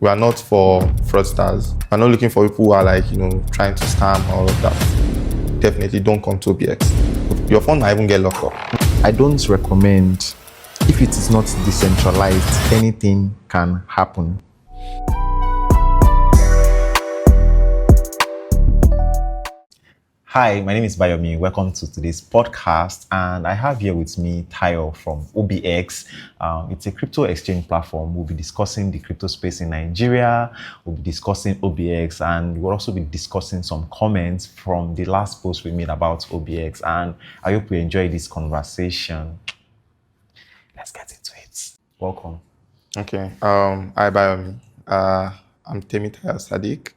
We are not for fraudsters. We're not looking for people who are like, trying to scam all of that. Definitely don't come to OBIEX. Your phone might even get locked up. I don't recommend. If it is not decentralized, anything can happen. Hi, my name is Bayomi. Welcome to today's podcast, and I have here with me Tayo from OBIEX. It's a crypto exchange platform. We'll be discussing the crypto space in Nigeria. We'll be discussing OBIEX, and we'll also be discussing some comments from the last post we made about OBIEX. And I hope you enjoy this conversation. Let's get into it. Welcome. Okay. Hi, Bayomi. I'm Tayo Sadiq.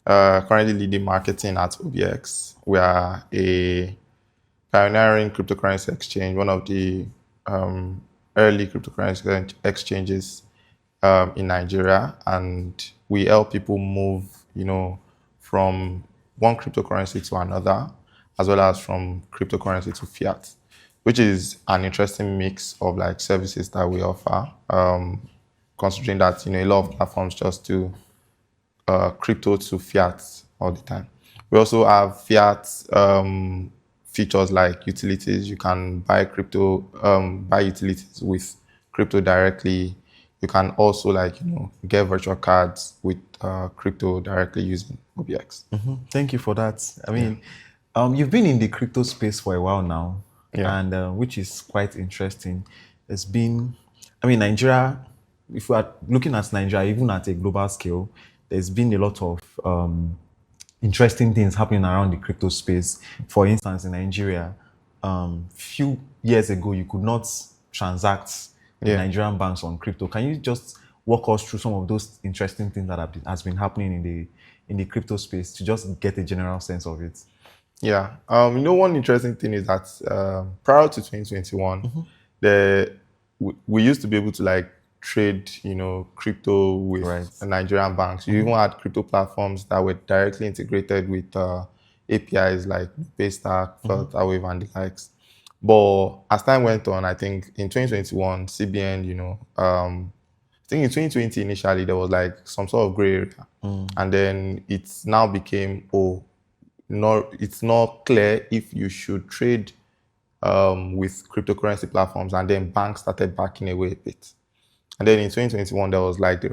Currently leading marketing at OBIEX. We are a pioneering cryptocurrency exchange, one of the early cryptocurrency exchanges in Nigeria, and we help people move, from one cryptocurrency to another, as well as from cryptocurrency to fiat, which is an interesting mix of like services that we offer. Considering that a lot of platforms just do crypto to fiat all the time. We also have fiat features like utilities. You can buy buy utilities with crypto directly. You can also get virtual cards with crypto directly using OBIEX. Mm-hmm. Thank you for that. I mean, you've been in the crypto space for a while now, and which is quite interesting. It's been, Nigeria, if we are looking at Nigeria, even at a global scale, there's been a lot of interesting things happening around the crypto space. For instance, in Nigeria, few years ago, you could not transact in Nigerian banks on crypto. Can you just walk us through some of those interesting things that has been happening in the crypto space to just get a general sense of it? Yeah. One interesting thing is that prior to 2021, we used to be able to trade, crypto with Nigerian banks. You even had crypto platforms that were directly integrated with APIs like Paystack, Flutterwave, and the likes. But as time went on, I think in 2021, CBN, I think in 2020 initially there was some sort of gray area, and then it's now became it's not clear if you should trade with cryptocurrency platforms, and then banks started backing away a bit. And then in 2021, there was the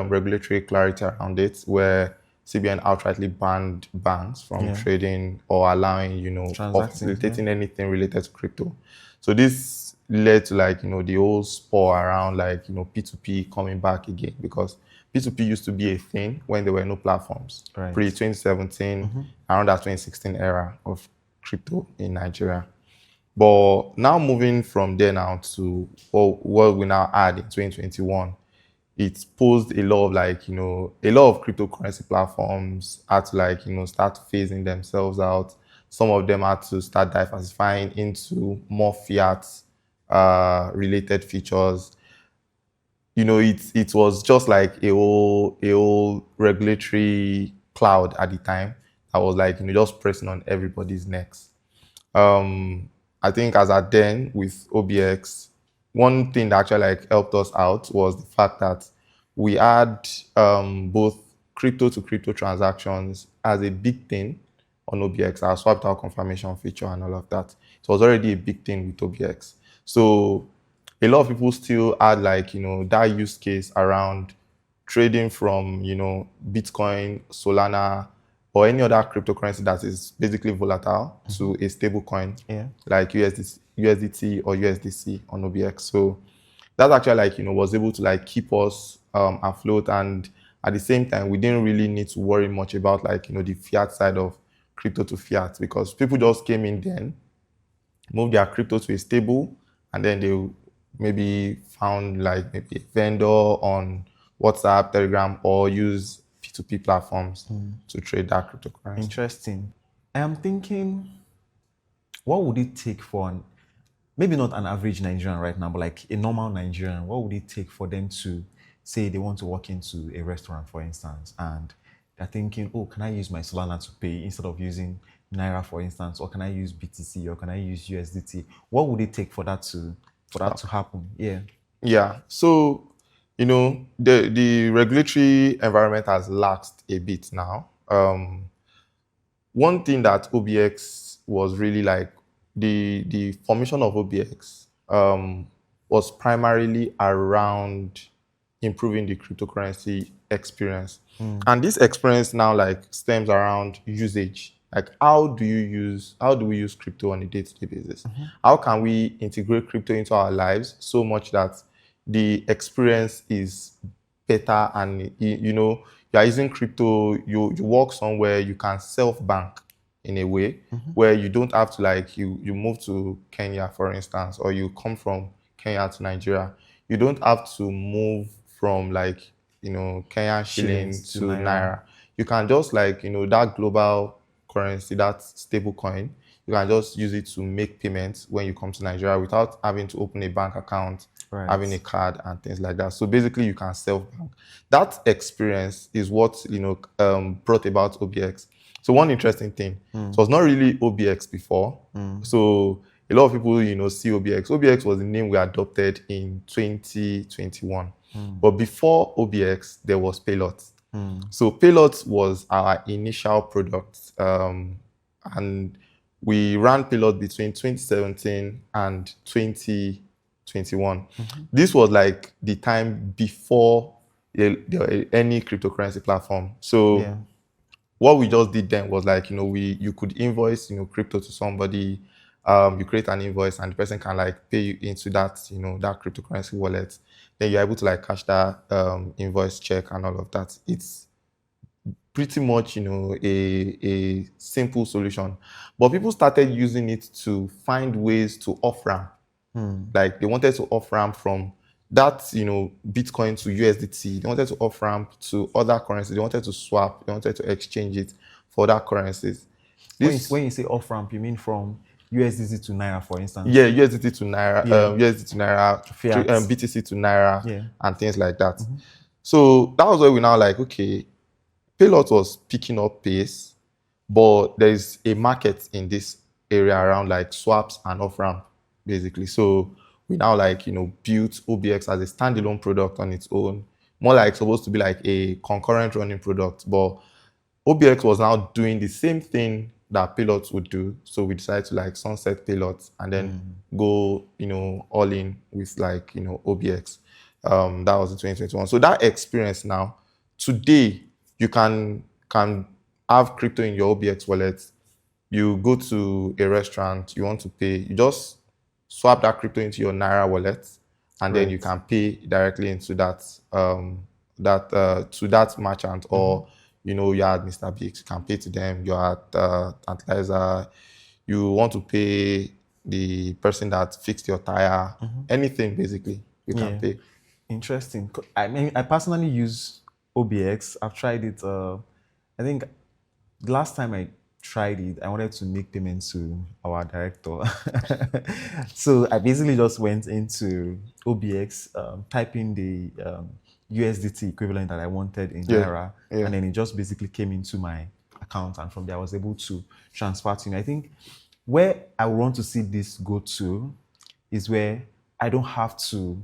regulatory clarity around it, where CBN outrightly banned banks from trading or allowing, or facilitating anything related to crypto. So this led to the whole spore around P2P coming back again, because P2P used to be a thing when there were no platforms. Pre-2017, around that 2016 era of crypto in Nigeria. But now moving from there now to what we now add in 2021, it posed a lot of a lot of cryptocurrency platforms had to start phasing themselves out. Some of them had to start diversifying into more fiat related features. It was just like a whole regulatory cloud at the time that was just pressing on everybody's necks. I think as at then with OBIEX, one thing that actually helped us out was the fact that we had both crypto to crypto transactions as a big thing on OBIEX, our swapped out confirmation feature and all of that. It was already a big thing with OBIEX. So a lot of people still had that use case around trading from Bitcoin, Solana, or any other cryptocurrency that is basically volatile to a stable coin, like USDT or USDC on OBIEX. So that actually was able to keep us afloat, and at the same time we didn't really need to worry much about the fiat side of crypto to fiat, because people just came in then, moved their crypto to a stable, and then they maybe found maybe a vendor on WhatsApp, Telegram, or use P2P platforms to trade that cryptocurrency. Interesting. I am thinking, what would it take for maybe not an average Nigerian right now, but a normal Nigerian, what would it take for them to say they want to walk into a restaurant, for instance, and they're thinking, oh, can I use my Solana to pay instead of using Naira, for instance, or can I use BTC, or can I use USDT? What would it take for that to happen? Yeah. So the regulatory environment has laxed a bit now. One thing that OBX was really like, the formation of OBX was primarily around improving the cryptocurrency experience. And this experience now like stems around usage. Like how do we use crypto on a day-to-day basis? How can we integrate crypto into our lives so much that the experience is better, and you are using crypto, you work somewhere, you can self-bank in a way where you don't have to, like, you move to Kenya, for instance, or you come from Kenya to Nigeria. You don't have to move from, like, Kenyan shilling Shillings to to naira. naira. You can just, like, that global currency, that stable coin, you can just use it to make payments when you come to Nigeria without having to open a bank account, Right. having a card and things like that. So basically you can self-bank. That experience is what brought about OBX. So one interesting thing, so it was not really OBX before. So a lot of people see OBX. OBX was the name we adopted in 2021. But before OBX, there was Paylot. So Paylot was our initial product, and we ran Paylot between 2017 and 2021. This was like the time before any cryptocurrency platform. So what we just did then was, like, you could invoice crypto to somebody. You create an invoice and the person can, like, pay you into that that cryptocurrency wallet. Then you're able to, like, cash that invoice check and all of that. It's pretty much a simple solution, but people started using it to find ways to off ramp. Like, they wanted to off ramp from that Bitcoin to USDT. They wanted to off ramp to other currencies. They wanted to swap. They wanted to exchange it for other currencies. When you say off ramp, you mean from USDT to naira, for instance? Yeah, USDT to naira, USDT to naira, Fiat. BTC to naira, Yeah. and things like that. So that was where we now, like, okay, Paylot was picking up pace, but there is a market in this area around, like, swaps and off ramp, basically. So we now, like, built OBX as a standalone product on its own, more like supposed to be like a concurrent running product. But OBX was now doing the same thing that Paylot would do. So we decided to, like, sunset Paylot and then go, all in with, like, OBX. That was in 2021. So that experience now, today, you can have crypto in your OBX wallet. You go to a restaurant, you want to pay, you just swap that crypto into your Naira wallet, and then you can pay directly into that to that merchant, or you're at Mr. Biggs, you can pay to them. You're at Tantalizer, you want to pay the person that fixed your tire, anything basically, you can pay. Interesting. I mean, I personally use OBX. I've tried it. I think the last time I tried it, I wanted to make payments to our director. So I basically just went into OBX, type in the USDT equivalent that I wanted in Naira, and then it just basically came into my account, and from there I was able to transfer to you. I think where I want to see this go to is where I don't have to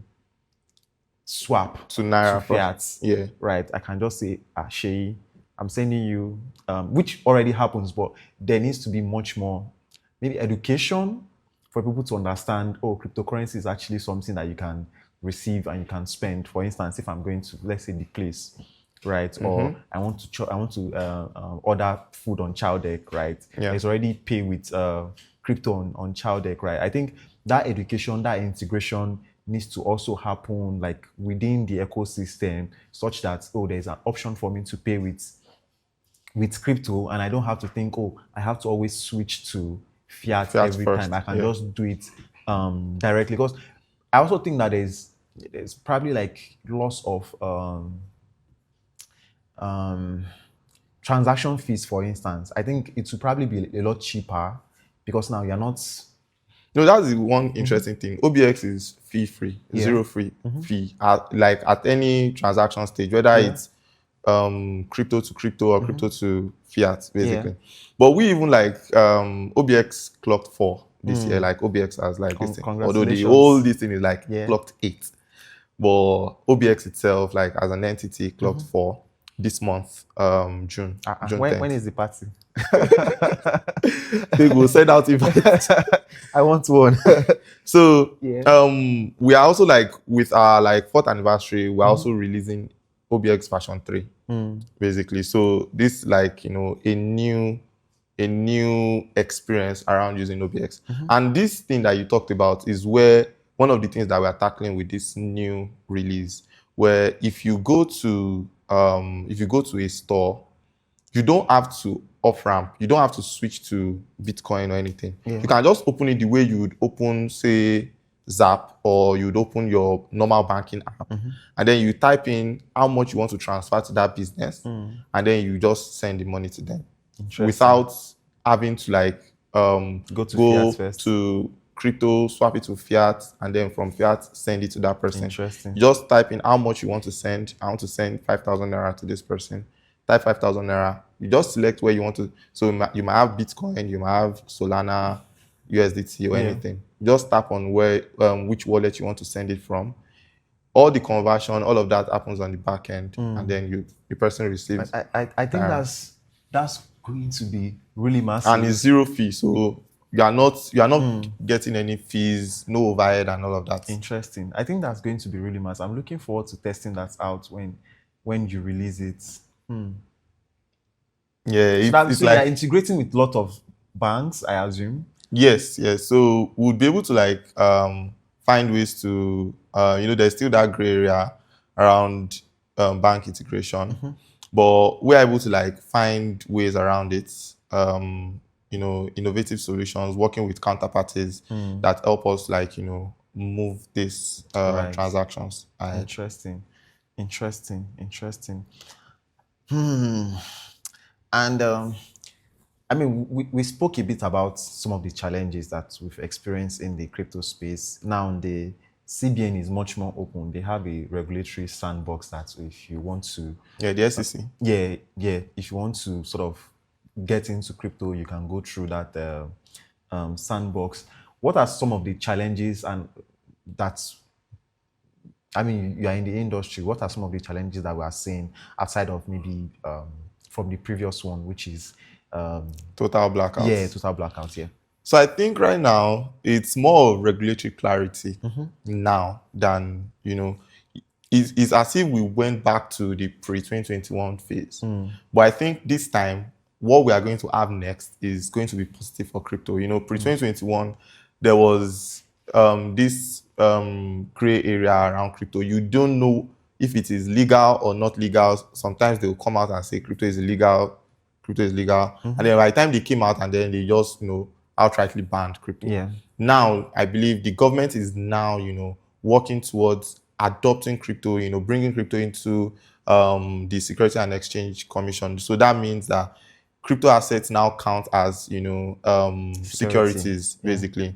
swap to Naira, to fiat. Right. I can just say, Shay, I'm sending you, which already happens, but there needs to be much more, maybe education for people to understand, oh, cryptocurrency is actually something that you can receive and you can spend. For instance, if I'm going to, let's say, the place, right? Or I want to order food on Chowdeck, right? There's already pay with crypto on Chowdeck, right? I think that education, that integration needs to also happen, like, within the ecosystem, such that, oh, there's an option for me to pay with crypto, and I don't have to think, oh, I have to always switch to fiat every first time. I can just do it directly. Because I also think that there's probably, like, loss of transaction fees, for instance. I think it would probably be a lot cheaper, because now you're not. No, that's the one interesting thing. OBX is fee free, zero fee at any transaction stage, whether it's crypto to crypto or crypto to fiat, basically. But we even, like, OBX clocked 4 this year. Like, OBX has, like, this thing. Although the whole this thing is, like, clocked 8. but OBIEX itself, like as an entity, clocked for this month, June 10th. When is the party? They will send out invite. I want one. So we are also like with our like 4th anniversary, we're also releasing OBIEX version 3, basically. So this like, you know, a new experience around using OBIEX. And this thing that you talked about is where one of the things that we are tackling with this new release, where if you go to a store, you don't have to off-ramp. You don't have to switch to Bitcoin or anything. You can just open it the way you would open, say, Zap, or you'd open your normal banking app. And then you type in how much you want to transfer to that business. And then you just send the money to them without having to like go to fiat first. To crypto, swap it to fiat, and then from fiat, send it to that person. Interesting. You just type in how much you want to send. I want to send 5,000 naira to this person. Type 5,000 naira. You just select where you want to. So you might have Bitcoin, you might have Solana, USDT, or anything. Just tap on where which wallet you want to send it from. All the conversion, all of that happens on the back end, and then the person receives. I think that's going to be really massive. And it's 0 fee, so you are not getting any fees, no overhead, and all of that. Interesting. I think that's going to be really massive. I'm looking forward to testing that out when you release it. Yeah, it's like you're integrating with a lot of banks, I assume. Yes. So we'll be able to like find ways to there's still that gray area around bank integration, but we're able to like find ways around it. Innovative solutions, working with counterparties that help us like move these transactions. Interesting. And I mean, we spoke a bit about some of the challenges that we've experienced in the crypto space. Now, the CBN is much more open. They have a regulatory sandbox that if you want to... Yeah, the SEC. If you want to sort of get into crypto, you can go through that sandbox. What are some of the challenges and that's... I mean, you are in the industry. What are some of the challenges that we are seeing outside of maybe from the previous one, which is... total blackouts. Yeah, total blackouts, yeah. So I think right now, it's more regulatory clarity now than, it's as if we went back to the pre-2021 phase. But I think this time, what we are going to have next is going to be positive for crypto. Pre-2021, there was this gray area around crypto. You don't know if it is legal or not legal. Sometimes they will come out and say crypto is illegal. And then by the time they came out and then they just, outrightly banned crypto. Yeah. Now, I believe the government is now, working towards adopting crypto, bringing crypto into the Security and Exchange Commission. So that means that crypto assets now count as, securities, basically.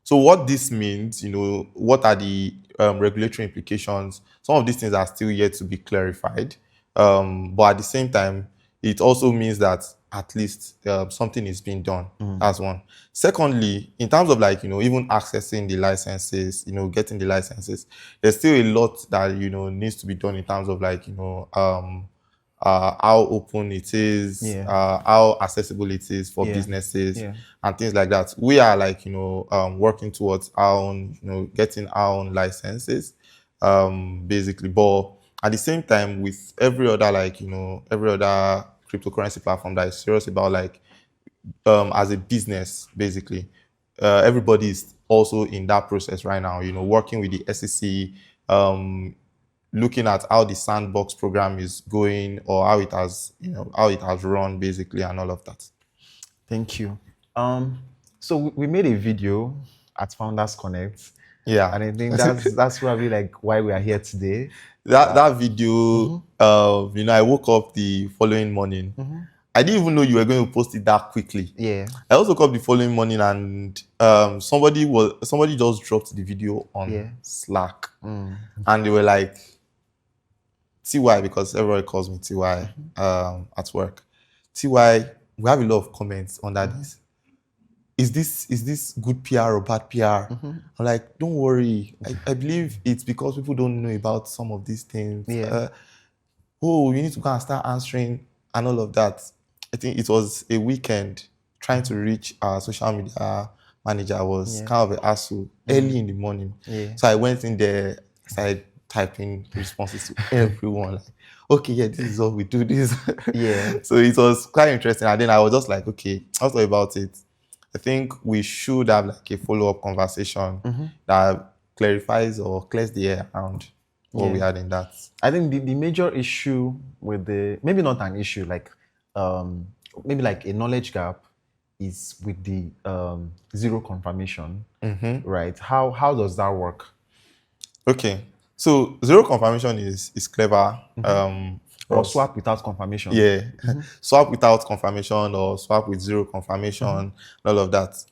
So what this means, what are the regulatory implications? Some of these things are still yet to be clarified. But at the same time, it also means that at least something is being done. That's one. Secondly, in terms of like, even accessing the licenses, getting the licenses, there's still a lot that, needs to be done in terms of like, how open it is, how accessible it is for businesses and things like that. We are like, working towards our own, getting our own licenses, basically. But at the same time, with every other, like, every other cryptocurrency platform that is serious about, like, as a business, basically, everybody is also in that process right now, working with the SEC, looking at how the sandbox program is going or how it has, how it has run, basically, and all of that. Thank you. So we made a video at Founders Connect. Yeah. And I think that's probably like why we are here today. That video, I woke up the following morning. I didn't even know you were going to post it that quickly. Yeah. I also woke up the following morning and somebody just dropped the video on Slack. And they were like, TY, because everybody calls me TY at work. TY, we have a lot of comments under this. is this good PR or bad PR? I'm like, don't worry. I believe it's because people don't know about some of these things. Yeah. Oh, you need to go and start answering and all of that. I think it was a weekend trying to reach our social media manager was kind of a hassle early in the morning. Yeah. So I went in there, started typing responses to everyone. Like, okay, yeah, this is all we do. This. Yeah. So it was quite interesting. And then I was just like, okay, I'll talk about it. I think we should have like a follow-up conversation that clarifies or clears the air around what we had in that. I think the major issue with maybe not an issue, like maybe like a knowledge gap is with the zero confirmation, right? How does that work? Okay, so zero confirmation is clever. Or swap without confirmation. Yeah, swap without confirmation or swap with zero confirmation, and all of that.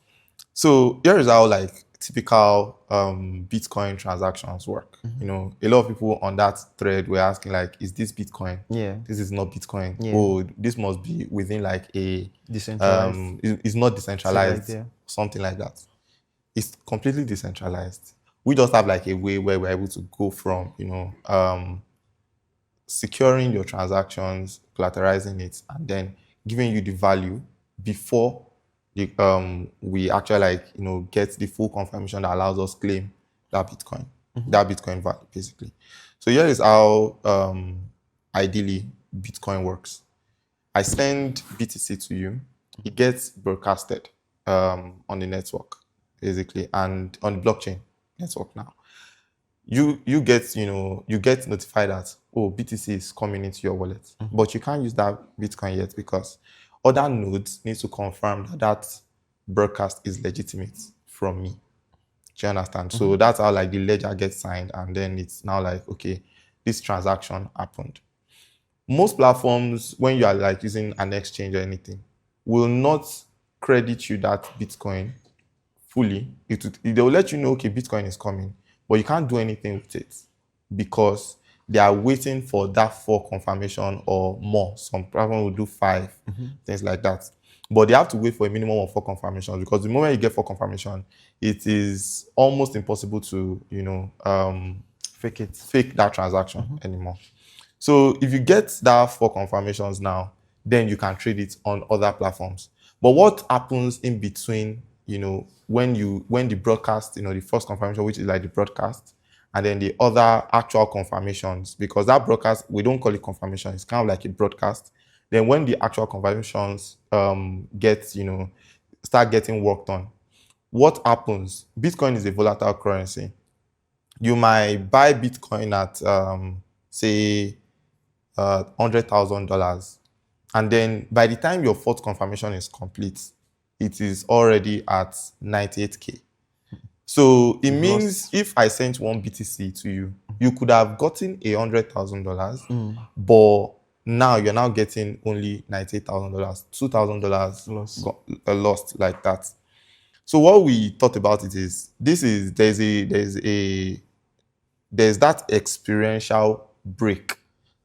So here is how like typical Bitcoin transactions work. You know, a lot of people on that thread were asking like, is this Bitcoin? Yeah. This is not Bitcoin. Yeah. Oh, this must be within like a decentralized. It's not decentralized, right, something like that. It's completely decentralized. We just have like a way where we're able to go from, you know, securing your transactions, collateralizing it, and then giving you the value before we actually like, you know, get the full confirmation that allows us claim that Bitcoin, that Bitcoin value basically. So here is how ideally Bitcoin works. I send BTC to you, it gets broadcasted on the network basically, and on the blockchain network now. You get, you know, you get notified that, oh, BTC is coming into your wallet, but you can't use that Bitcoin yet because other nodes need to confirm that that broadcast is legitimate from me. Do you understand? So that's how like the ledger gets signed, and then it's now like, okay, this transaction happened. Most platforms, when you are like using an exchange or anything, will not credit you that Bitcoin fully. They will let you know, okay, Bitcoin is coming, but you can't do anything with it because they are waiting for that 4 confirmation or more. Some platforms will do 5, things like that. But they have to wait for a minimum of 4 confirmations because the moment you get 4 confirmation, it is almost impossible to, you know, fake that transaction anymore. So if you get that 4 confirmations now, then you can trade it on other platforms. But what happens in between, you know, when the broadcast, you know, the first confirmation, which is like the broadcast, and then the other actual confirmations, because that broadcast, we don't call it confirmation, it's kind of like a broadcast. Then when the actual confirmations get, you know, start getting worked on, what happens? Bitcoin is a volatile currency. You might buy Bitcoin at say $100,000, and then by the time your 4th confirmation is complete, it is already at 98K. So it means if I sent 1 BTC to you, you could have gotten $100,000, but now you're now getting only $98,000, $2,000 lost like that. So what we thought about it is there's that experiential break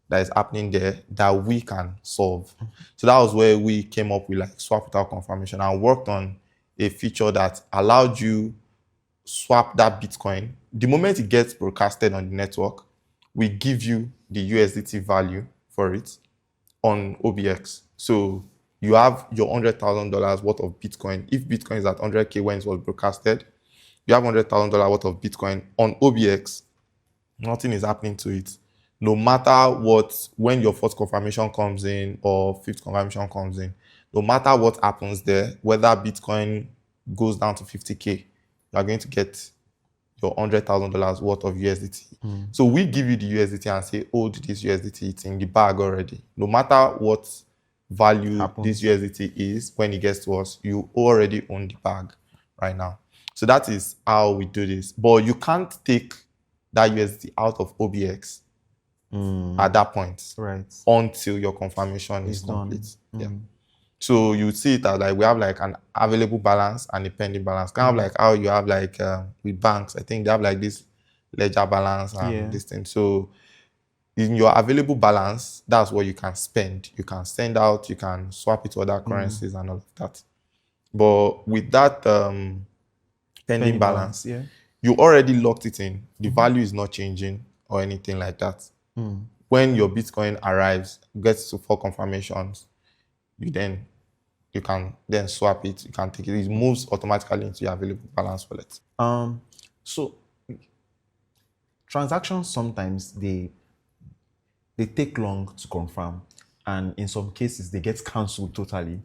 that is happening there that we can solve. So that was where we came up with like swap without confirmation and worked on a feature that allowed you swap that Bitcoin. The moment it gets broadcasted on the network, we give you the USDT value for it on OBIEX. So you have your $100,000 worth of Bitcoin. If Bitcoin is at 100K when it was broadcasted, you have $100,000 worth of Bitcoin on OBIEX. Nothing is happening to it. No matter what, when your 4th confirmation comes in or 5th confirmation comes in, no matter what happens there, whether Bitcoin goes down to 50K, you are going to get your $100,000 worth of USDT. So we give you the USDT and say, hold this USDT, it's in the bag already. No matter what value this USDT is, when it gets to us, you already own the bag right now. So that is how we do this. But you can't take that USDT out of OBX at that point, right, until your confirmation is complete. Yeah. So you see it as like we have like an available balance and a pending balance. Kind of like how you have like with banks, I think they have like this ledger balance and this thing. So in your available balance, that's what you can spend. You can send out, you can swap it to other currencies and all of that. But with that pending balance, you already locked it in. The value is not changing or anything like that. When your Bitcoin arrives, gets to 4 confirmations, you can then swap it. You can take it. It moves automatically into your available balance wallet. So transactions sometimes they take long to confirm, and in some cases they get cancelled totally.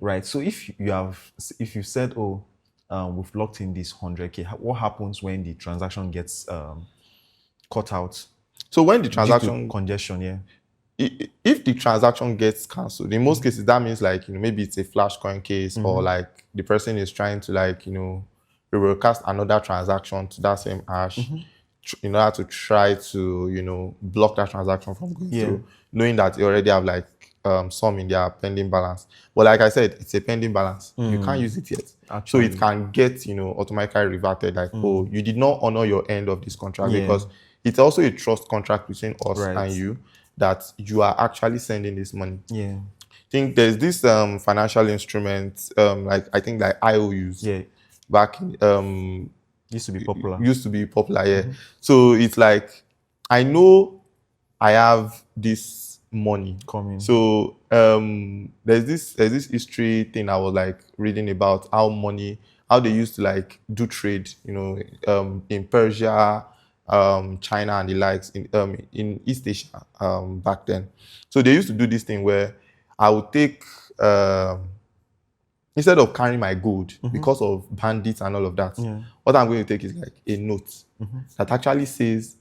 Right. So if you said, oh, we've locked in this 100K, what happens when the transaction gets cut out? So when the transaction due to congestion, if the transaction gets cancelled, in most cases that means like maybe it's a flashcoin case, or like the person is trying to like broadcast another transaction to that same hash in order to try to block that transaction from going through, knowing that you already have like some in their pending balance. But like I said, it's a pending balance. You can't use it yet. Actually. So it can get automatically reverted, like, oh, you did not honor your end of this contract, because it's also a trust contract between us and you, that you are actually sending this money. I think there's this financial instrument, like I think like IOUs. Back in, used to be popular. So it's like, I know I have this money coming. So there's this history thing I was like reading about how they used to like do trade, in Persia, China and the likes, in East Asia back then. So they used to do this thing where I would take instead of carrying my gold because of bandits and all of that, what I'm going to take is like a note that actually says,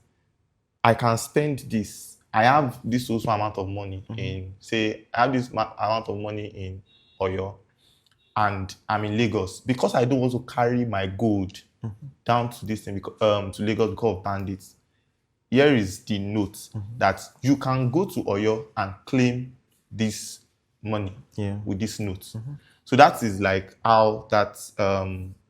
I can spend this. I have this also amount of money in, say, I have this amount of money in Oyo, and I'm in Lagos. Because I don't want to carry my gold down to this thing, to Lagos because of bandits. Here is the note that you can go to Oyo and claim this money with this note. So that is like how that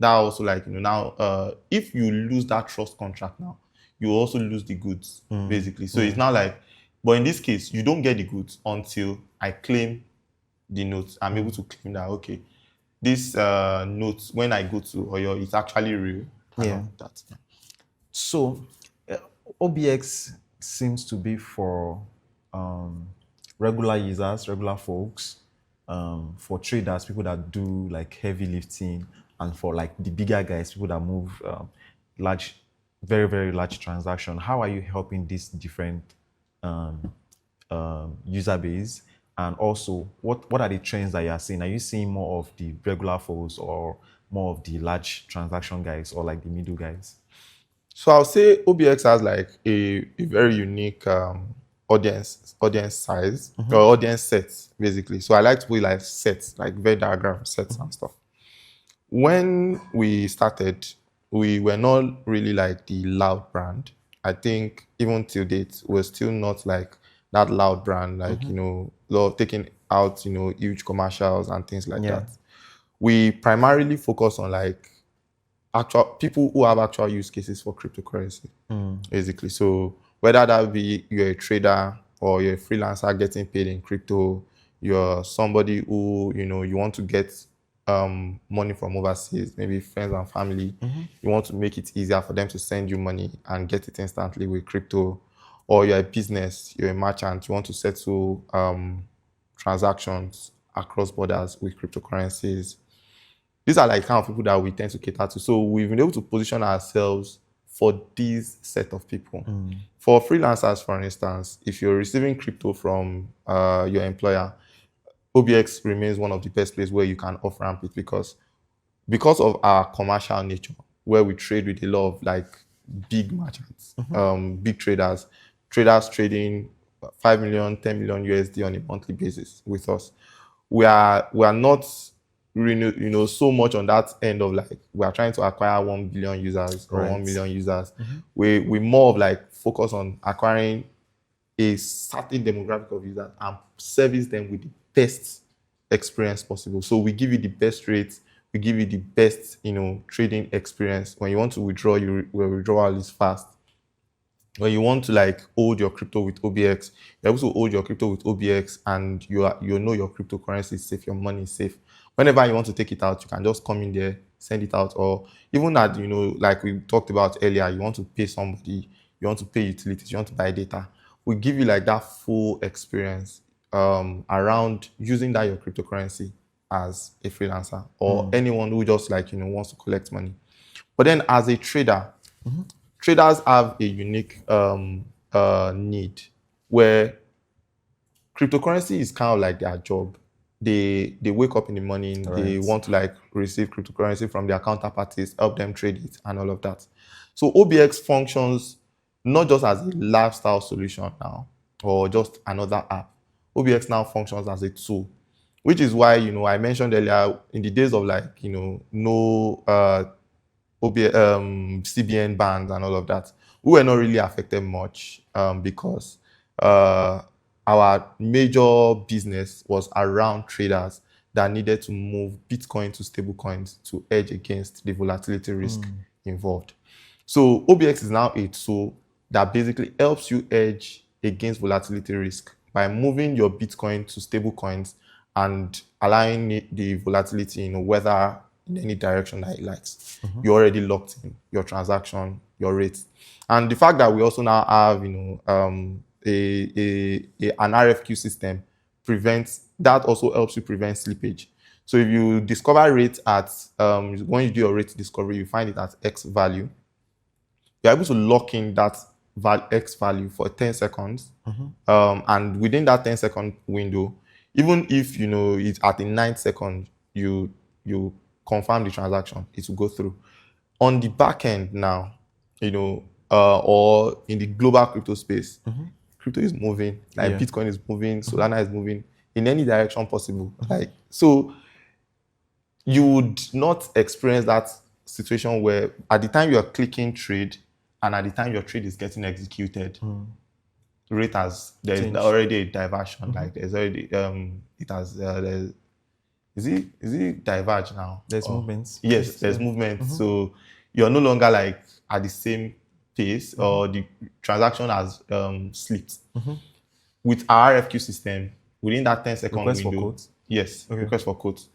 also like now if you lose that trust contract now, you also lose the goods basically. So it's now like, but in this case you don't get the goods until I claim the notes. I'm able to claim that, okay, this note, when I go to Oyo, it's actually real. That. So OBIEX seems to be for regular users, regular folks, for traders, people that do like heavy lifting, and for like the bigger guys, people that move large, very, very large transaction. How are you helping this different user base? And also, what are the trends that you are seeing? Are you seeing more of the regular folks, or more of the large transaction guys, or like the middle guys? So I'll say OBIEX has like a very unique audience size, or audience sets, basically. So I like to put like sets, like Venn diagram sets and stuff. When we started, we were not really like the loud brand. I think even till date, we're still not like that loud brand, like, taking out, huge commercials and things like that. We primarily focus on like actual people who have actual use cases for cryptocurrency, basically. So whether that be you're a trader or you're a freelancer getting paid in crypto, you're somebody who, you want to get money from overseas, maybe friends and family, you want to make it easier for them to send you money and get it instantly with crypto, or you're a business, you're a merchant, you want to settle transactions across borders with cryptocurrencies. These are like kind of people that we tend to cater to. So we've been able to position ourselves for these set of people. For freelancers, for instance, if you're receiving crypto from your employer, OBIEX remains one of the best places where you can off-ramp it, because of our commercial nature, where we trade with a lot of like big merchants, big traders trading 5 million, 10 million USD on a monthly basis with us. We are not really, so much on that end of like we are trying to acquire 1 billion users or 1 million users. We more of like focus on acquiring a certain demographic of users and service them with the best experience possible. So we give you the best rates, we give you the best, trading experience. When you want to withdraw, your withdrawal is fast. When you want to like hold your crypto with OBIEX, you're able to hold your crypto with OBIEX, and you know your cryptocurrency is safe, your money is safe. Whenever you want to take it out, you can just come in there, send it out. Or even at, like we talked about earlier, you want to pay somebody, you want to pay utilities, you want to buy data. We give you like that full experience around using that your cryptocurrency as a freelancer or anyone who just like, wants to collect money. But then as a trader, traders have a unique need where cryptocurrency is kind of like their job. They wake up in the morning, they want to like receive cryptocurrency from their counterparties, help them trade it and all of that. So OBX functions not just as a lifestyle solution now or just another app. OBX now functions as a tool, which is why, I mentioned earlier in the days of like, no CBN bans and all of that, we were not really affected much because our major business was around traders that needed to move Bitcoin to stable coins to hedge against the volatility risk involved. So OBX is now a tool that basically helps you hedge against volatility risk by moving your Bitcoin to stable coins and allowing the volatility, whether in any direction that it likes. You're already locked in your transaction, your rates. And the fact that we also now have, an RFQ system also helps you prevent slippage. So if you discover rates at, when you do your rate discovery, you find it at X value, you're able to lock in that X value for 10 seconds. And within that 10-second window, even if, it's at the 9th second, you confirm the transaction, it will go through. On the back end now, or in the global crypto space, crypto is moving, like Bitcoin is moving, Solana is moving in any direction possible. So you would not experience that situation where at the time you're clicking trade and at the time your trade is getting executed, there's already a diversion. Like there's already is it diverge now? There's movements. Yes, there's movement. So you're no longer like at the same pace or the transaction has slipped. With our RFQ system, within that 10-second window. Request for quotes? Yes, request for quotes.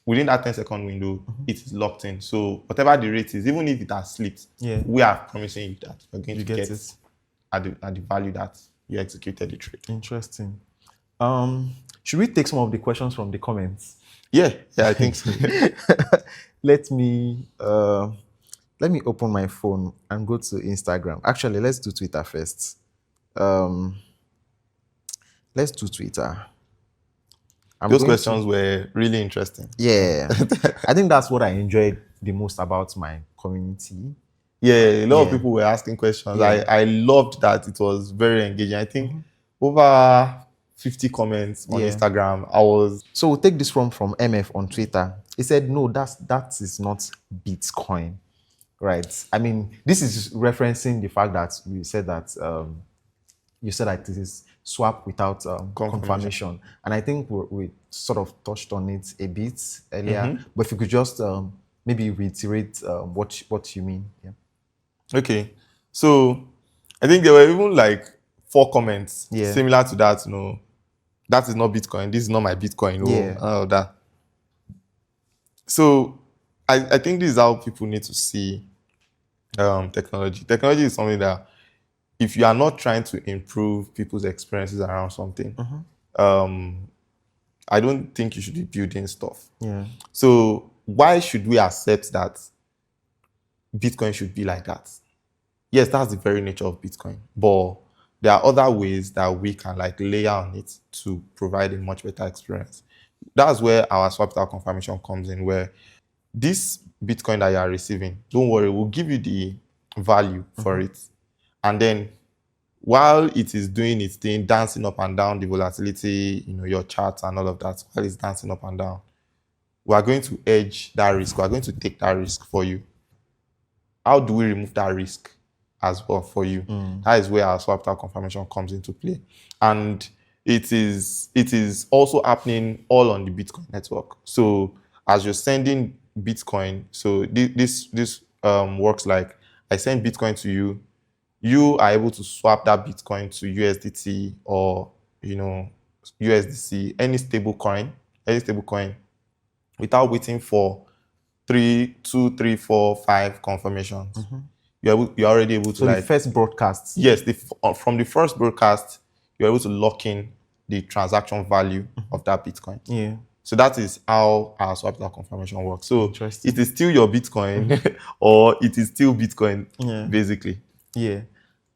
Within that 10-second window, it is locked in. So whatever the rate is, even if it has slipped, we are promising you that you're going to get it at the value that you executed the trade. Interesting. Should we take some of the questions from the comments? Yeah, I think so. Let me open my phone and go to Instagram. Actually, let's do Twitter first. Let's do Twitter. Those questions were really interesting. Yeah. I think that's what I enjoyed the most about my community. Yeah, a lot of people were asking questions. I loved that. It was very engaging. I think over 50 comments on Instagram. So we'll take this from MF on Twitter. He said, no, that is not Bitcoin. Right. I mean, this is referencing the fact that you said that this is swap without confirmation. And I think we sort of touched on it a bit earlier. But if you could just maybe reiterate what you mean. Yeah. Okay. So I think there were even like 4 comments similar to that. That is not Bitcoin. This is not my Bitcoin. All of that. So I think this is how people need to see technology. Technology is something that if you are not trying to improve people's experiences around something, I don't think you should be building stuff. Yeah. So why should we accept that Bitcoin should be like that? Yes, that's the very nature of Bitcoin. But there are other ways that we can like layer on it to provide a much better experience. That's where our swap without confirmation comes in, where this Bitcoin that you are receiving, don't worry, we'll give you the value for it. And then while it is doing its thing, dancing up and down the volatility, your charts and all of that, while it's dancing up and down, we are going to hedge that risk. We are going to take that risk for you. How do we remove that risk as well for you? That is where our swap without confirmation comes into play. And it is also happening all on the Bitcoin network. So as you're sending Bitcoin, so this works like I send Bitcoin to you. You are able to swap that Bitcoin to USDT or USDC, any stable coin, without waiting for 2, 3, 4, 5 confirmations. You're already able to, so the first broadcasts. Yes, from the first broadcast, you're able to lock in the transaction value of that Bitcoin. Yeah. So that is how our swap without confirmation works. So it is still your Bitcoin or it is still Bitcoin, basically. Yeah.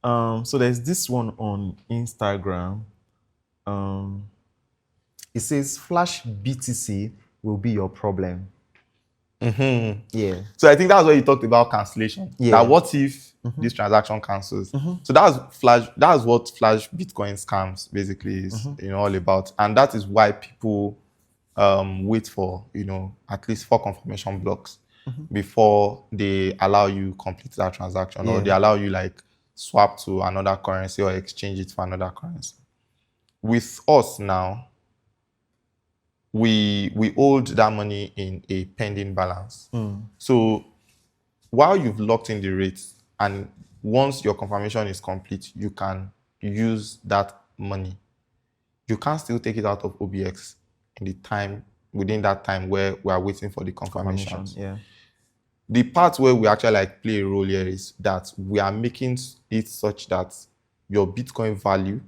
So there's this one on Instagram. It says Flash BTC will be your problem. Yeah. So I think that's where you talked about cancellation. Yeah. That what if this transaction cancels? So that's what Flash Bitcoin scams basically is, all about. And that is why people wait for, at least 4 confirmation blocks before they allow you complete that transaction, or they allow you like swap to another currency or exchange it for another currency. With us now, we hold that money in a pending balance. So while you've locked in the rates, and once your confirmation is complete, you can use that money. You can still take it out of OBIEX within that time where we are waiting for the confirmation. Yeah. The part where we actually like play a role here is that we are making it such that your Bitcoin value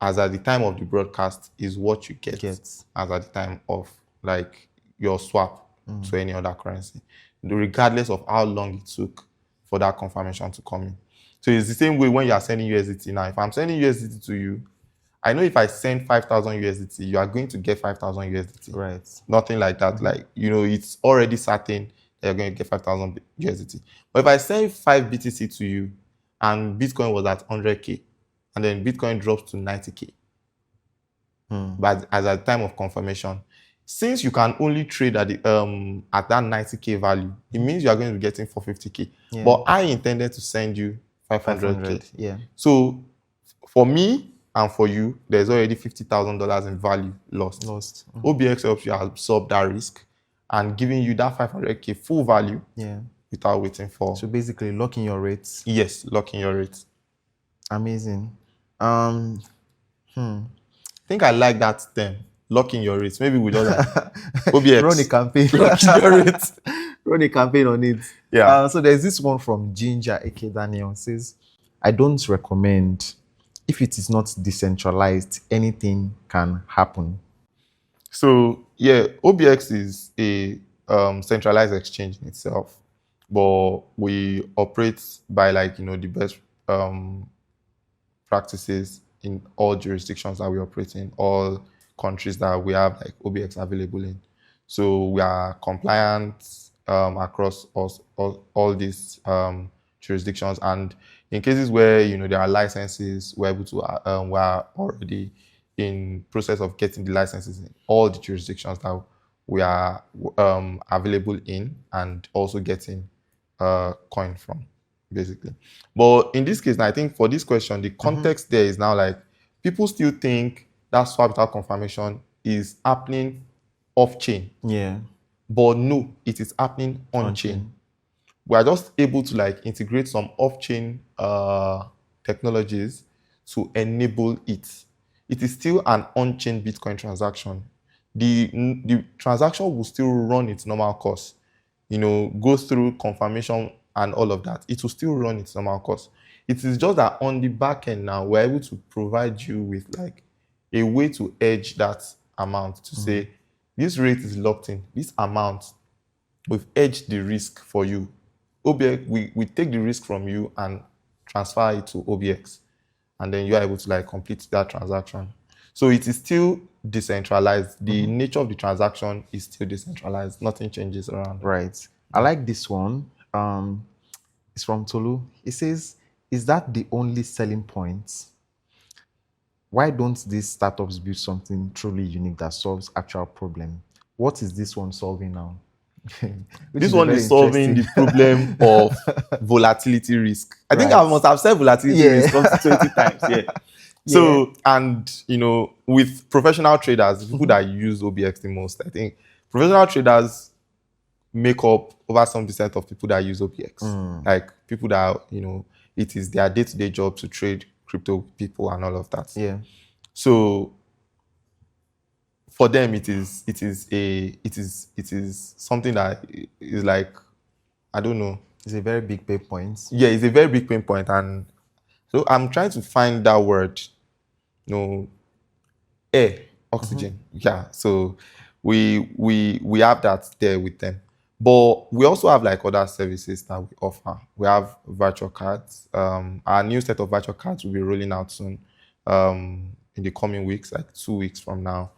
as at the time of the broadcast is what you get as at the time of like your swap to any other currency, regardless of how long it took for that confirmation to come in. So it's the same way when you are sending USDT now. If I'm sending USDT to you, I know if I send 5,000 USDT, you are going to get 5,000 USDT. Right. Nothing like that. Like, it's already certain that you're going to get 5,000 USDT. But if I send 5 BTC to you and Bitcoin was at 100K, and then Bitcoin drops to 90K, but as at the time of confirmation, since you can only trade at that 90K value, it means you are going to be getting 450K. Yeah. But I intended to send you 500K. Yeah. So for me and for you, there's already $50,000 in value lost. OBIEX helps you absorb that risk and giving you that 500K full value without waiting for. So basically locking your rates. Yes, locking your rates. Amazing. I think I like that term, locking your rates. Maybe we don't like OBIEX. Run a campaign. Locking your rates. Run a campaign on it. Yeah. So there's this one from Ginger aka Daniel. Says, I don't recommend. If it is not decentralized, anything can happen. So yeah, OBIEX is a centralized exchange in itself, but we operate by the best practices in all jurisdictions that we operate in, all countries that we have like OBIEX available in. So we are compliant across all these jurisdictions, and in cases where there are licenses, we're already in process of getting the licenses in all the jurisdictions that we are available in, and also getting coin from, basically. But in this case, I think for this question, the context there is now like people still think that swap without confirmation is happening off-chain. Yeah. But no, it is happening on-chain. We are just able to integrate some off-chain technologies to enable it. It is still an on-chain Bitcoin transaction. The transaction will still run its normal course, go through confirmation and all of that. It will still run its normal course. It is just that on the back end now, we're able to provide you with a way to hedge that amount to say, this rate is locked in, this amount, we've hedged the risk for you. OBIEX, we take the risk from you and transfer it to OBIEX. And then you are able to complete that transaction. So it is still decentralized. The nature of the transaction is still decentralized. Nothing changes around. Right. I like this one. It's from Tolu. It says, is that the only selling point? Why don't these startups build something truly unique that solves actual problem? What is this one solving now? This one is solving the problem of volatility risk. I think I must have said volatility risk up to 20 times. Yeah. So, and with professional traders, people that use OBIEX the most, I think professional traders make up over some percent of people that use OBIEX. Like people that, it is their day-to-day job to trade crypto with people and all of that. Yeah. So for them it is something that is like, I don't know. It's a very big pain point. Yeah, it's a very big pain point, and so I'm trying to find that word. Air, oxygen. Yeah. So we have that there with them. But we also have like other services that we offer. We have virtual cards. Our new set of virtual cards will be rolling out soon. In the coming weeks, like 2 weeks from now.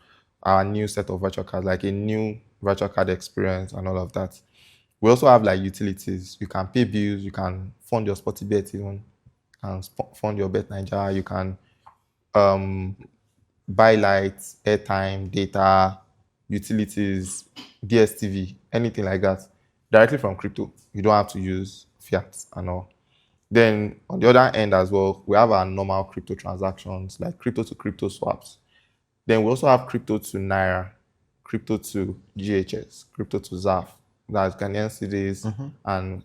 Our new set of virtual cards, like a new virtual card experience and all of that. We also have like utilities. You can pay bills, you can fund your sporty bet even, and fund your bet Nigeria. You can um buy lights, airtime, data, utilities, DSTV, anything like that, directly from crypto. You don't have to use fiat and all. Then on the other end as well, we have our normal crypto transactions, like crypto to crypto swaps. Then we also have crypto to Naira, crypto to GHS, crypto to ZAF, that's Ghanaian cedis and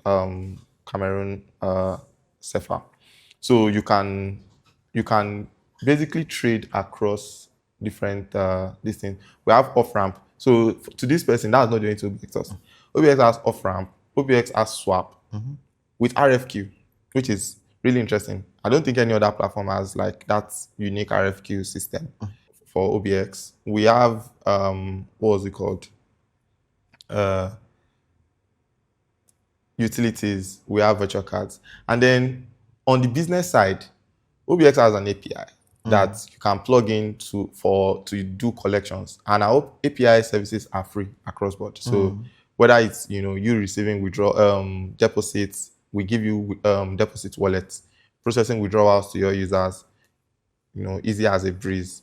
Cameroon CFA. So you can basically trade across different these things. We have off ramp. So to this person, that's not going to OBX. OBX has off ramp. OBX has swap with RFQ, which is really interesting. I don't think any other platform has like that unique RFQ system for OBX. We have what was it called? Utilities. We have virtual cards, and then on the business side, OBX has an API that you can plug in to do collections, and our API services are free across board. So whether it's you receiving deposits, we give you deposit wallets, processing withdrawals to your users, easy as a breeze.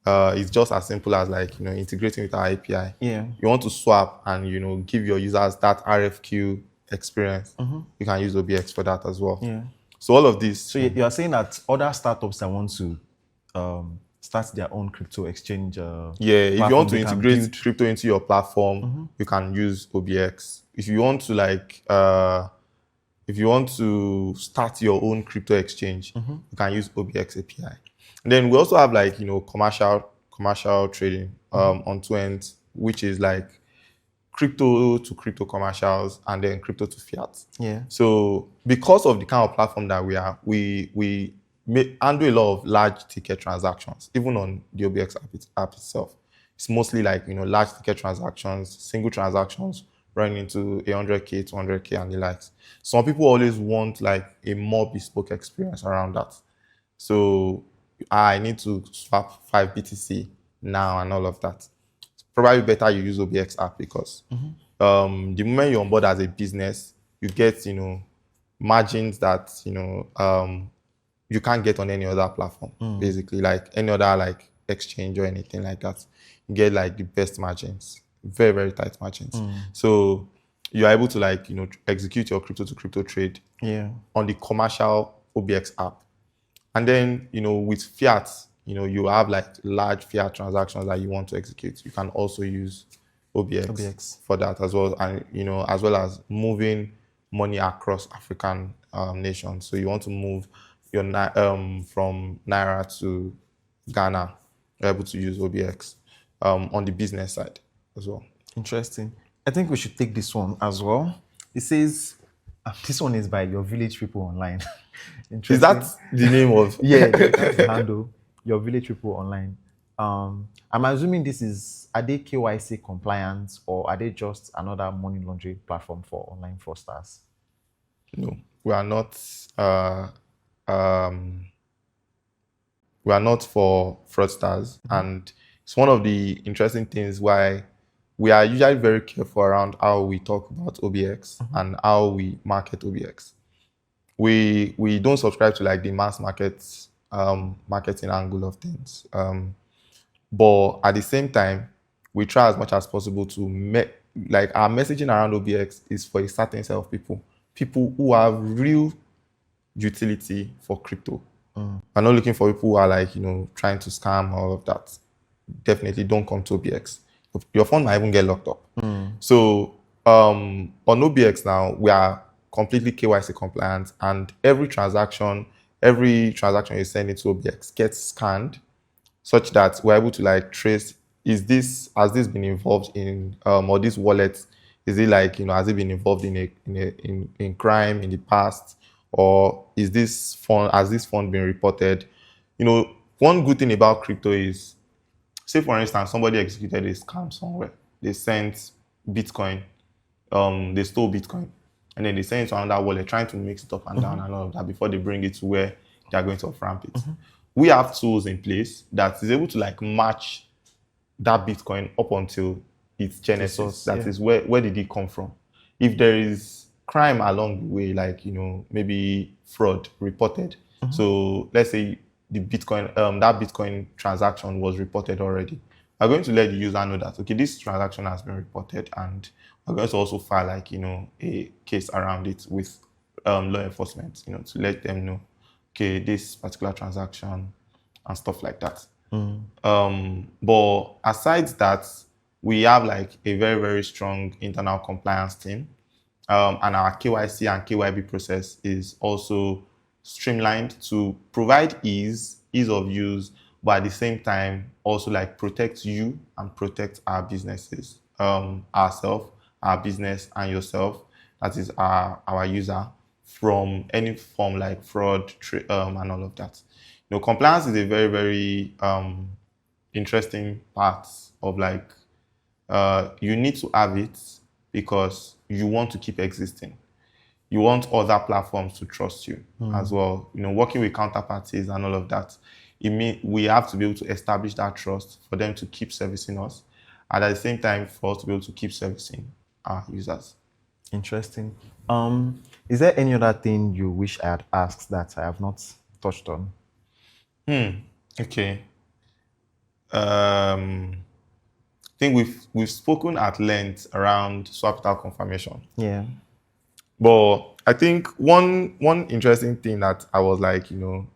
It's just as simple as like integrating with our API. Yeah. You want to swap and give your users that RFQ experience. You can use OBX for that as well. Yeah. So all of this. So you are saying that other startups that want to start their own crypto exchange. If you want to integrate crypto into your platform, you can use OBX. If you want to start your own crypto exchange, you can use OBX API. And then we also have like commercial trading on two ends, which is like crypto to crypto commercials and then crypto to fiat. Yeah. So because of the kind of platform that we are, we handle a lot of large ticket transactions, even on the OBX app itself. It's mostly like large ticket transactions, single transactions running into 100K, 200K and the likes. Some people always want like a more bespoke experience around that. So I need to swap 5 BTC now and all of that. It's probably better you use OBX app because the moment you're on board as a business, you get margins that you can't get on any other platform. Basically, like any other like exchange or anything like that, you get like the best margins, very very tight margins. So you're able to like execute your crypto to crypto trade on the commercial OBX app. And then, with fiat, you have like large fiat transactions that you want to execute. You can also use OBX for that as well. And, as well as moving money across African nations. So you want to move your from Naira to Ghana, you're able to use OBX on the business side as well. Interesting. I think we should take this one as well. It says, this one is by Your Village People Online. Is that the name of? Yeah, that's the handle. Your Village People Online. I'm assuming are they KYC compliant or are they just another money laundering platform for online fraudsters? No, we are not. We are not for fraudsters, and it's one of the interesting things why we are usually very careful around how we talk about OBX and how we market OBX. We don't subscribe to like the mass marketing angle of things. But at the same time, we try as much as possible to like our messaging around OBX is for a certain set of people who have real utility for crypto. We're not looking for people who are like, trying to scam all of that. Definitely don't come to OBX. Your phone might even get locked up. So on OBX now, we are completely KYC compliant, and every transaction you send into OBX gets scanned such that we're able to like trace has this been involved in or this wallet, is it like, has it been involved in crime in the past, or has this fund been reported? One good thing about crypto is, say for instance, somebody executed a scam somewhere. They sent Bitcoin, they stole Bitcoin, and then they send it to another wallet, trying to mix it up and down and all of that before they bring it to where they are going to off-ramp it. We have tools in place that is able to like match that Bitcoin up until its genesis. That is where did it come from? If there is crime along the way, like maybe fraud reported. So let's say the Bitcoin, that Bitcoin transaction was reported already. We're going to let the user know that, okay, this transaction has been reported, and we're going to also file like a case around it with law enforcement, to let them know, okay, this particular transaction and stuff like that. But aside that, we have like a very, very strong internal compliance team. And our KYC and KYB process is also streamlined to provide ease of use, but at the same time also like protect you and protect our businesses, ourselves, our business, and yourself, that is our user, from any form like fraud, and all of that. Compliance is a very, very interesting part of like, you need to have it because you want to keep existing. You want other platforms to trust you as well. Working with counterparties and all of that, it means we have to be able to establish that trust for them to keep servicing us, and at the same time for us to be able to keep servicing our users. Interesting. Is there any other thing you wish I had asked that I have not touched on? Okay. I think we've spoken at length around swap confirmation. Yeah. But I think one interesting thing that I was like,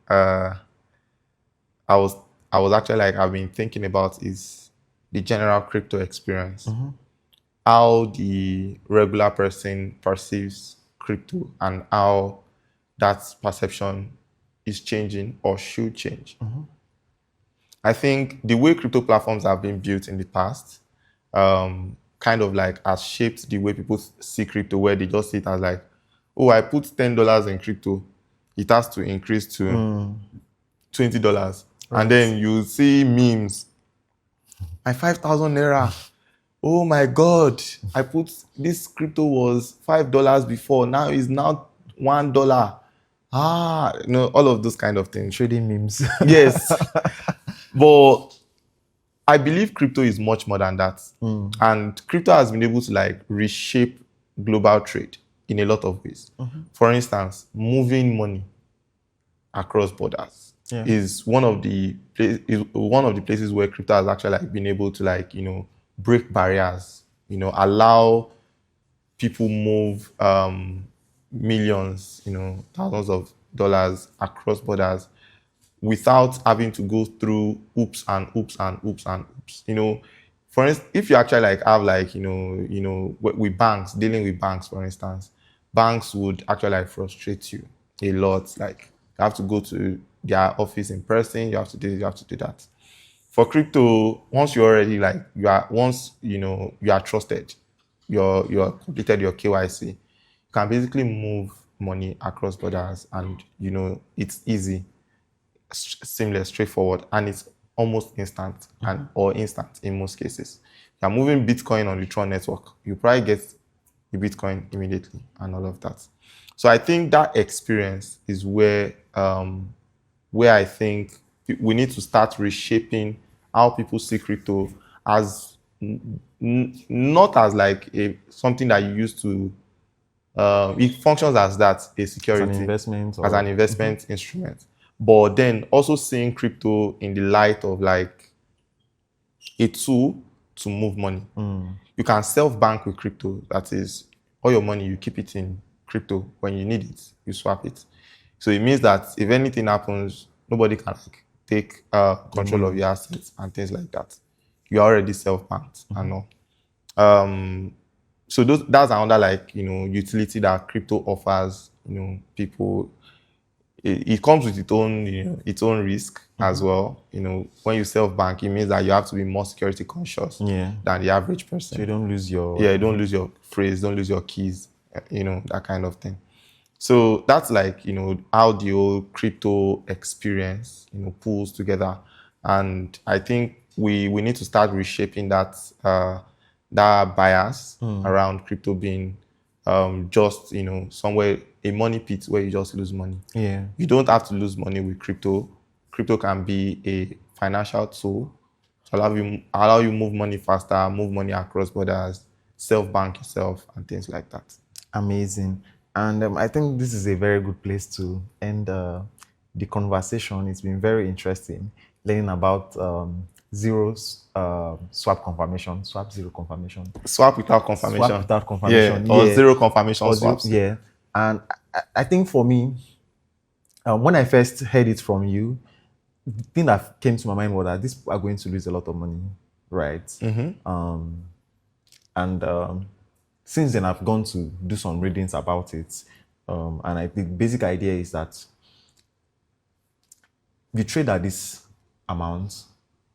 I was actually like, I've been thinking about is the general crypto experience. How the regular person perceives crypto and how that perception is changing or should change. I think the way crypto platforms have been built in the past kind of like has shaped the way people see crypto, where they just see it as like, oh, I put $10 in crypto, it has to increase to $20. Right. And then you see memes, my 5,000 naira, oh my God, I put, this crypto was $5 before, now it's now $1. All of those kind of things. Trading memes. Yes. But I believe crypto is much more than that. And crypto has been able to like reshape global trade in a lot of ways. For instance, moving money across borders is one of the places where crypto has actually like been able to like, break barriers, allow people move millions, thousands of dollars across borders without having to go through oops and oops and oops and oops. For instance, if you actually like have like, with banks, dealing with banks, for instance, banks would actually like frustrate you a lot. Like, you have to go to their office in person, you have to do this, you have to do that. For crypto, once you're already like, you are trusted, you're completed your KYC, you can basically move money across borders, and it's easy, seamless, straightforward, and it's almost instant or instant in most cases. You're moving Bitcoin on the Tron network, you probably get the Bitcoin immediately and all of that. So I think that experience is where I think we need to start reshaping how people see crypto as not as like something that you used to. It functions as that, a security, as an investment instrument. But then also seeing crypto in the light of like a tool to move money. You can self-bank with crypto. That is, all your money, you keep it in crypto. When you need it, you swap it. So it means that if anything happens, nobody can like take control of your assets and things like that. You're already self-banked and all. So that's another like, utility that crypto offers, people. It comes with its own risk. as well. You know, when you self-bank, it means that you have to be more security conscious than the average person. So you don't lose your... Yeah, you don't lose your phrase, don't lose your keys, you know, that kind of thing. So that's like, you know, how the whole crypto experience, you know, pulls together. And I think we need to start reshaping that that bias around crypto being just, you know, somewhere, a money pit where you just lose money. Yeah. You don't have to lose money with crypto. Crypto can be a financial tool to allow you move money faster, move money across borders, self-bank yourself, and things like that. Amazing. And I think this is a very good place to end the conversation. It's been very interesting learning about zeros, swap confirmation, swap zero confirmation. Swap without confirmation. Swap without confirmation. Yeah, or zero confirmation swaps. Yeah. And I think for me, when I first heard it from you, the thing that came to my mind was that these people are going to lose a lot of money, right? Since then, I've gone to do some readings about it. And the basic idea is that you trade at this amount,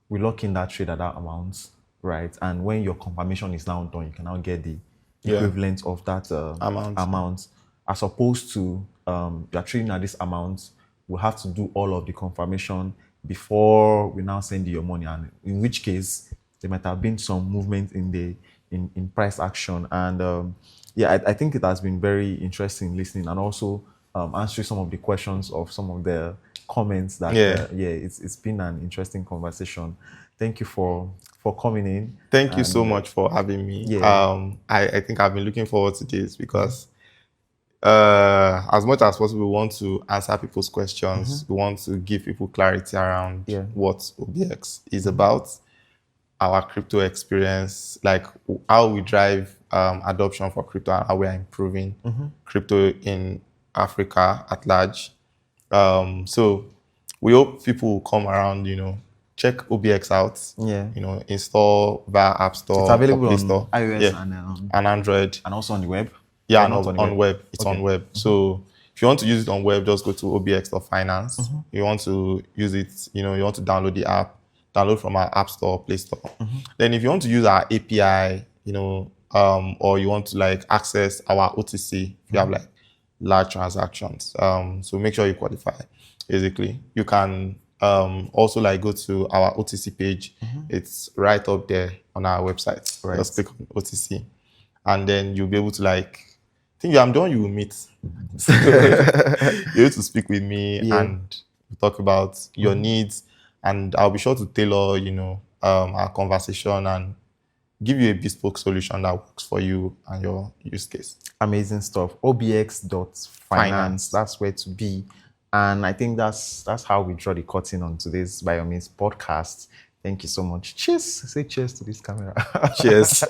we lock in that trade at that amount, right? And when your confirmation is now done, you can now get the equivalent of that amount. As opposed to you're trading at this amount, we have to do all of the confirmation before we now send you your money. And in which case, there might have been some movement in price action. And I think it has been very interesting listening and also answering some of the questions of some of the comments that it's been an interesting conversation. Thank you for coming in. Thank you so much for having me. I think I've been looking forward to this because as much as possible, we want to answer people's questions. We want to give people clarity around what OBIEX is about, our crypto experience, like how we drive adoption for crypto and how we are improving crypto in Africa at large. So we hope people will come around, you know, check OBIEX out, you know, install via App Store. It's available Play on Store. iOS and Android. And also on the web? Yeah, on web. It's on web. So if you want to use it on web, just go to OBIEX.finance. You want to use it, you know, you want to download the app, download from our App Store, Play Store. Then if you want to use our API, you know, or you want to like access our OTC, if you have like large transactions. So make sure you qualify, basically. You can also like go to our OTC page. It's right up there on our website. Right. Just click on OTC. And then you'll be able to like, I think I'm done, you will meet. So you're able to speak with me and talk about your needs. And I'll be sure to tailor, you know, our conversation and give you a bespoke solution that works for you and your use case. Amazing stuff. OBIEX.finance. That's where to be. And I think that's how we draw the curtain on today's By Your Means podcast. Thank you so much. Cheers. Say cheers to this camera. Cheers.